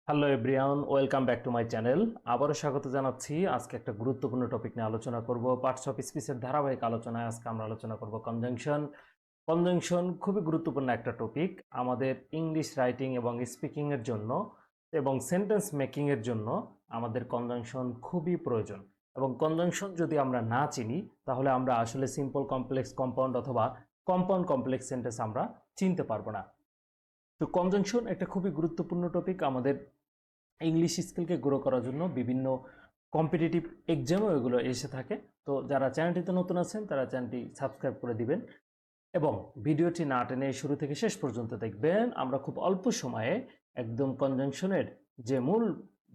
Hello everyone, welcome back to my channel. আবারও স্বাগত জানাচ্ছি। আজকে একটা গুরুত্বপূর্ণ টপিক নিয়ে আলোচনা করব। পার্টস অফ স্পিচের ধারাবাহিক আলোচনায় আজকে আমরা আলোচনা করব কনজাংশন। কনজাংশন খুবই গুরুত্বপূর্ণ একটা টপিক আমাদের ইংলিশ রাইটিং এবং স্পিকিং এর জন্য এবং সেন্টেন্স মেকিং এর জন্য। আমাদের কনজাংশন খুবই প্রয়োজন এবং কনজাংশন যদি আমরা না চিনি তাহলে আমরা আসলে সিম্পল কমপ্লেক্স কম্পাউন্ড অথবা কম্পাউন্ড কমপ্লেক্স সেন্টেন্স আমরা চিনতে পারবো না। তো কনজাংশন একটা খুবই গুরুত্বপূর্ণ টপিক আমাদের ইংলিশ স্কিলকে গ্রো করার জন্য। বিভিন্ন কম্পিটিটিভ এক্সামও এগুলো এসে থাকে। তো যারা চ্যানেলটিতে নতুন আছেন তারা চ্যানেলটি সাবস্ক্রাইব করে দিবেন এবং ভিডিওটি না টেনে শুরু থেকে শেষ পর্যন্ত দেখবেন। আমরা খুব অল্প সময়ে একদম কনজাংশনের যে মূল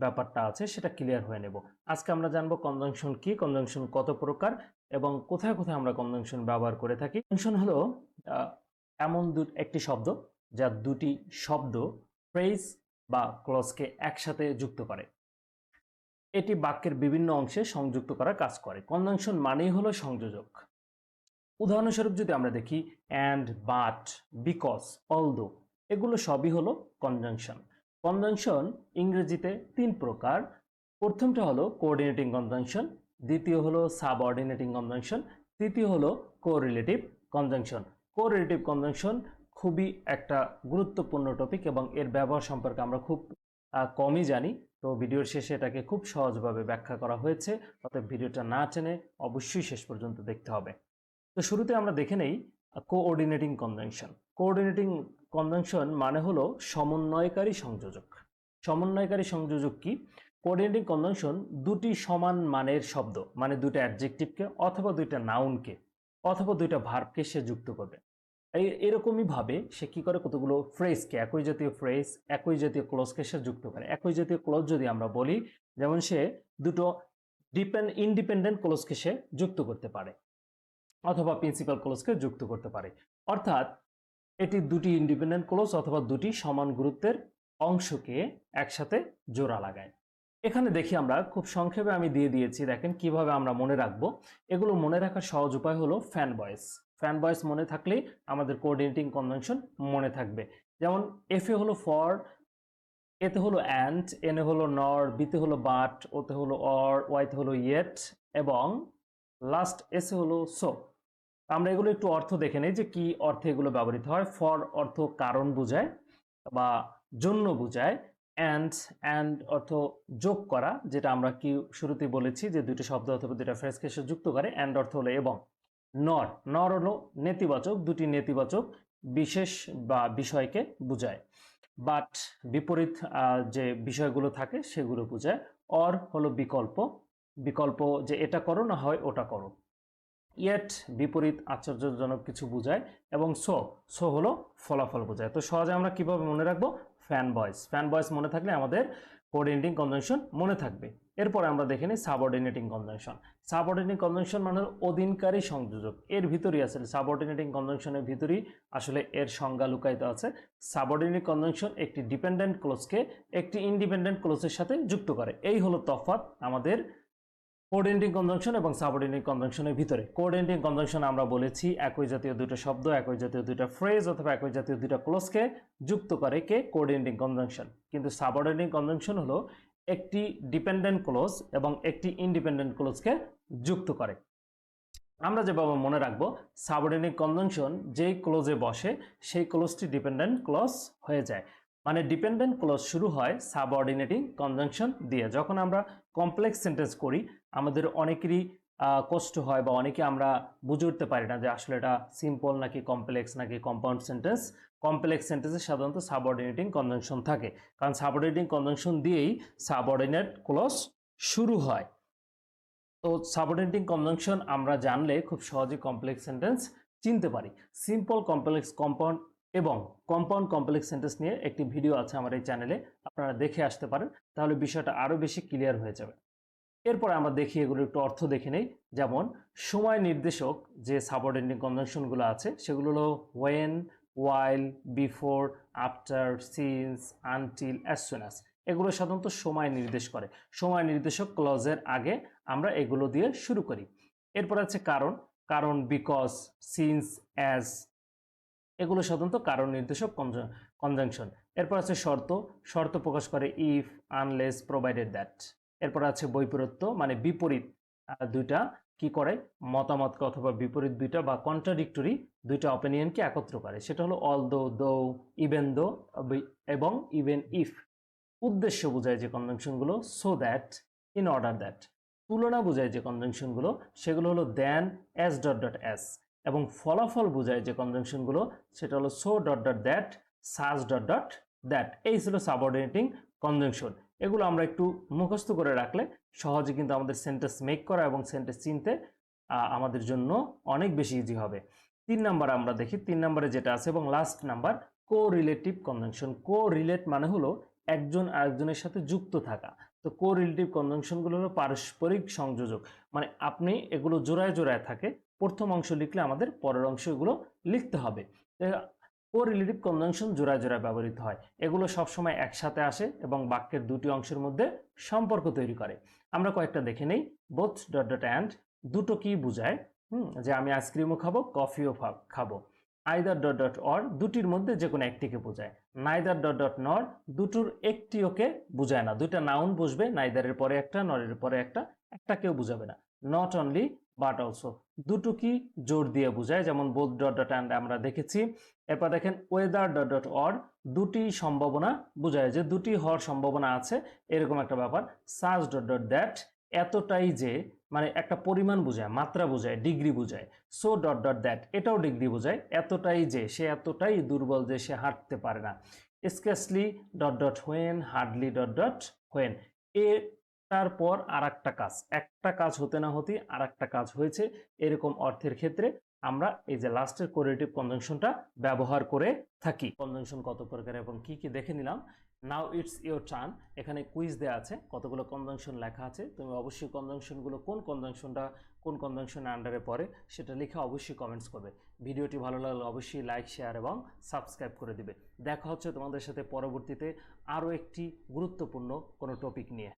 ব্যাপারটা আছে সেটা ক্লিয়ার হয়ে নেব। আজকে আমরা জানবো কনজাংশন কি, কনজাংশন কত প্রকার এবং কোথায় কোথায় আমরা কনজাংশন ব্যবহার করে থাকি। কনজাংশন হলো এমন একটি শব্দ যা দুটি শব্দ, ফ্রেজ বা ক্লজকে একসাথে যুক্ত করে। এটি বাক্যের বিভিন্ন অংশে সংযুক্ত করার কাজ করে। কনজাংশন মানেই হলো সংযোজক। উদাহরণস্বরূপ যদি আমরা দেখি, অ্যান্ড, বাট, বিকজ, অলদো, এগুলো সবই হলো কনজাংশন। কনজাংশন ইংরেজিতে তিন প্রকার। প্রথমটা হলো কোঅর্ডিনেটিং কনজাংশন, দ্বিতীয় হলো সাবঅর্ডিনেটিং কনজাংশন, তৃতীয় হলো কোরিলেটিভ কনজাংশন। কোরিলেটিভ কনজাংশন খুবই একটা গুরুত্বপূর্ণ টপিক এবং এর ব্যবহার সম্পর্কে আমরা খুব কমই জানি। তো ভিডিওর শেষে এটাকে খুব সহজভাবে ব্যাখ্যা করা হয়েছে, অতএব ভিডিওটা না টেনে অবশ্যই শেষ পর্যন্ত দেখতে হবে। তো শুরুতে আমরা দেখে নেই কোঅর্ডিনেটিং কনজাংশন। কোঅর্ডিনেটিং কনজাংশন মানে হলো সমন্বয়কারী সংযোজক। সমন্বয়কারী সংযোজক কি? কোঅর্ডিনেটিং কনজাংশন দুটি সমান মানের শব্দ, মানে দুটো অ্যাডজেক্টিভকে অথবা দুইটা নাউনকে অথবা দুইটা ভার্বকে সে যুক্ত করবে। এরকমই ভাবে সে কি করে, কতগুলো ফ্রেজকে, একই জাতীয় ফ্রেজ, একই জাতীয় ক্লোজকে সে যুক্ত করে। একই জাতীয় ক্লোজ যদি আমরা বলি, যেমন সে দুটো ইন্ডিপেন্ডেন্ট ক্লোজকে সে যুক্ত করতে পারে অথবা প্রিন্সিপাল ক্লোজকে যুক্ত করতে পারে। অর্থাৎ এটি দুটি ইন্ডিপেন্ডেন্ট ক্লোজ অথবা দুটি সমান গুরুত্বের অংশকে একসাথে জোড়া লাগায়। এখানে দেখি আমরা খুব সংক্ষেপে আমি দিয়ে দিয়েছি, দেখেন কিভাবে আমরা মনে রাখবো। এগুলো মনে রাখার সহজ উপায় হলো ফ্যান ভয়েস। ফ্যান ভয়েস মনে থাকলেই আমাদের কোঅর্ডিনেটিং কনজাংশন মনে থাকবে। যেমন এফ এ হলো ফর, এতে হলো অ্যান্ড, এনে হলো নর, বিতে হলো বাট, ওতে হলো অর, ওয়াইতে হলো ইয়েট এবং লাস্ট এসে হলো সো। আমরা এগুলো একটু অর্থ দেখে নেই যে কি অর্থে এগুলো ব্যবহৃত হয়। ফর অর্থ কারণ বোঝায় বা জন্য বোঝায়। অ্যান্ড অর্থ যোগ করা, যেটা আমরা কি শুরুতেই বলেছি যে দুটো শব্দ অথবা দুটো ফ্রেজকে সে যুক্ত করে। অ্যান্ড অর্থ হলো এবং। নর, নর হলো নেতিবাচক, দুটি নেতিবাচক বিশেষ বা বিষয়কে বোঝায়। বাট বিপরীত যে বিষয়গুলো থাকে সেগুলো বোঝায়। অর হলো বিকল্প, বিকল্প যে এটা করো না হয় ওটা করো। ইয়েট বিপরীত আশ্চর্যজনক কিছু বোঝায় এবং সো, সো হলো ফলাফল বোঝায়। তো সহজে আমরা কিভাবে মনে রাখবো? Fan voice. ফ্যান ভয়েস মনে থাকলে আমাদের কোঅর্ডিনেটিং কনজাংশন মনে থাকবে। এরপর আমরা দেখে নিই সাবঅর্ডিনেটিং কনজাংশন। সাবঅর্ডিনেটিং কনজাংশন মানে অধীনকারী সংযোজক। এর ভিতরেই আসলে সাবঅর্ডিনেটিং কনজাংশনের ভিতরেই আসলে এর সংজ্ঞা লুকায়িত আছে। সাবঅর্ডিনেটিং কনজাংশন একটি ডিপেন্ডেন্ট ক্লোজকে একটি ইন্ডিপেন্ডেন্ট ক্লোজের সাথে যুক্ত করে। এই হলো তফাৎ আমাদের কোঅর্ডিনেটিং কনজাংশন এবং সাবঅর্ডিনেটিং কনজাংশনের ভিতরে। কোঅর্ডিনেটিং কনজাংশন আমরা বলেছি একই জাতীয় দুটো শব্দ, একই জাতীয় দুটো ফ্রেজ অথবা একই জাতীয় দুটো ক্লোজকে যুক্ত করে কে কোঅর্ডিনেটিং কনজাংশন। কিন্তু সাবঅর্ডিনেটিং কনজাংশন হলো একটি ডিপেন্ডেন্ট ক্লোজ এবং একটি ইন্ডিপেন্ডেন্ট ক্লোজকে যুক্ত করে। আমরা যেভাবে মনে রাখবো, সাবঅর্ডিনেটিং কনজাংশন যেই ক্লোজে বসে সেই ক্লোজটি ডিপেন্ডেন্ট ক্লোজ হয়ে যায়। মানে ডিপেন্ডেন্ট ক্লোজ শুরু হয় সাবঅর্ডিনেটিং কনজাংশন দিয়ে। যখন আমরা কমপ্লেক্স সেন্টেন্স করি আমাদের অনেকেরই কষ্ট হয় বা অনেকে আমরা বুঝে উঠতে পারি না যে আসলে এটা সিম্পল নাকি কমপ্লেক্স নাকি কম্পাউন্ড সেন্টেন্স। কমপ্লেক্স সেন্টেন্সে সাধারণত সাবঅর্ডিনেটিং কনজাংশন থাকে, কারণ সাবঅর্ডিনেটিং কনজাংশন দিয়েই সাবঅর্ডিনেট ক্লোজ শুরু হয়। তো সাবঅর্ডিনেটিং কনজাংশন আমরা জানলে খুব সহজে কমপ্লেক্স সেন্টেন্স চিনতে পারি। সিম্পল, কমপ্লেক্স, কম্পাউন্ড এবং কম্পাউন্ড কমপ্লেক্স সেন্টেন্স নিয়ে একটি ভিডিও আছে আমার এই চ্যানেলে, আপনারা দেখে আসতে পারেন, তাহলে বিষয়টা আরও বেশি ক্লিয়ার হয়ে যাবে। এরপরে আমরা দেখি এগুলো একটু অর্থ দেখে নেই। যেমন সময় নির্দেশক যে সাবঅর্ডিনেটিং কনজাংশনগুলো আছে সেগুলো হলো when, while, before, after, since, until, as soon as. এগুলো সাধারণত সময় নির্দেশ করে। সময় নির্দেশক ক্লজের আগে আমরা এগুলো দিয়ে শুরু করি। এরপর আছে কারণ, কারণ বিকজ, সিন্স, অ্যাজ, এগুলো সাধারণত কারণ নির্দেশক কনজাংশন। এরপর আছে শর্ত, শর্ত প্রকাশ করে ইফ, আনলেস, প্রোভাইডেড দ্যাট। এরপর আছে বৈপরীত্য, মানে বিপরীত দুইটা কি করে, মতামতকে অথবা বিপরীত দুইটা বা কন্ট্রাডিক্টরি দুইটা অপিনিয়নকে একত্র করে, সেটা হলো অলদো, দো, ইভেন দো এবং ইভেন ইফ। উদ্দেশ্য বোঝায় যে কনজাংশনগুলো, so that, in order that. তুলনা বোঝায় যে কনজাংশনগুলো সেগুলো হলো then, as dot dot as. এবং ফলাফল বোঝায় যে কনজাংশনগুলো সেটা হলো so dot dot that, such dot dot that. এই ছিল সাবঅর্ডিনেটিং কনজাংশন। এগুলো আমরা একটু মুখস্থ করে রাখলে সহজে কিন্তু আমাদের সেন্টেন্স মেক করা এবং সেন্টেন্স চিনতে আমাদের জন্য অনেক বেশি ইজি হবে। 3 নাম্বার আমরা দেখি, 3 নম্বরে যেটা আছে এবং লাস্ট নাম্বার কো রিলেটিভ কনজাংশন। কো রিলেট মানে হলো একজন আরেকজনের সাথে যুক্ত থাকা। তো কো রিলেটিভ কনজাংশনগুলো হলো পারস্পরিক সংযোজক, মানে আপনি এগুলো জোড়ায় জোড়ায় থাকে, প্রথম অংশ লিখলে আমাদের পরের অংশ এগুলো লিখতে হবে। কো রিলেটিভ কনজাংশন জোড়ায় জোড়ায় ব্যবহৃত হয়, এগুলো সবসময় একসাথে আসে এবং বাক্যের দুটি অংশের মধ্যে সম্পর্ক তৈরি করে। আমরা কয়েকটা দেখে নেই। বোথ ডট ডট অ্যান্ড, দুটো কি বোঝায়, যে আমি আইসক্রিমও খাবো কফিও খাবো। আইদার ডট ডট অর, দুটির মধ্যে যে কোনো একটিকে বোঝায়। নাইদার ডট ডট নর, দুটোর একটিওকে বোঝায় না, দুইটা নাউন বসবে, নাইদারের পরে একটা, নরের পরে একটা, একটাকেও বোঝাবে না। নট অনলি বাট অলসো, দুটো কি জোর দিয়ে বোঝায়, যেমন বোথ ডট ডট অ্যান্ড আমরা দেখেছি। এরপর দেখেন ওয়েদার ডট ডট অর, দুটি সম্ভাবনা বোঝায়, যে দুটি হওয়ার সম্ভাবনা আছে এরকম একটা ব্যাপার। সাজ ডট ডট দ্যাট, এতটাই যে, মানে একটা পরিমাণ বোঝায়, মাত্রা বোঝায়, ডিগ্রি বোঝায়। সো ডট ডট দ্যাট, এটাও ডিগ্রি বোঝায়, এতটাই যে, সে এতটাই দুর্বল যে সে হাঁটতে পারে না। Scarcely dot dot when, hardly dot dot when, এটার পর আর একটা কাজ, একটা কাজ হতে না হতে আর একটা কাজ হয়েছে, এরকম অর্থের ক্ষেত্রে আমরা এই যে লাস্টের কোরেটিভ কনজাংশনটা ব্যবহার করে থাকি। কনজাংশন কত প্রকার এবং কি কি দেখে নিলাম। Now it's your turn. এখানে কুইজ দেওয়া আছে, কতগুলো কনজাংশন লেখা আছে, তুমি অবশ্যই কনজাংশনগুলো কোন কনজাংশনটা কোন কনজাংশনের আন্ডারে পড়ে সেটা লিখে অবশ্যই কমেন্টস করবে। ভিডিওটি ভালো লাগলে অবশ্যই লাইক, শেয়ার এবং সাবস্ক্রাইব করে দিবে। দেখা হচ্ছে তোমাদের সাথে পরবর্তীতে আরও একটি গুরুত্বপূর্ণ কোনো টপিক নিয়ে।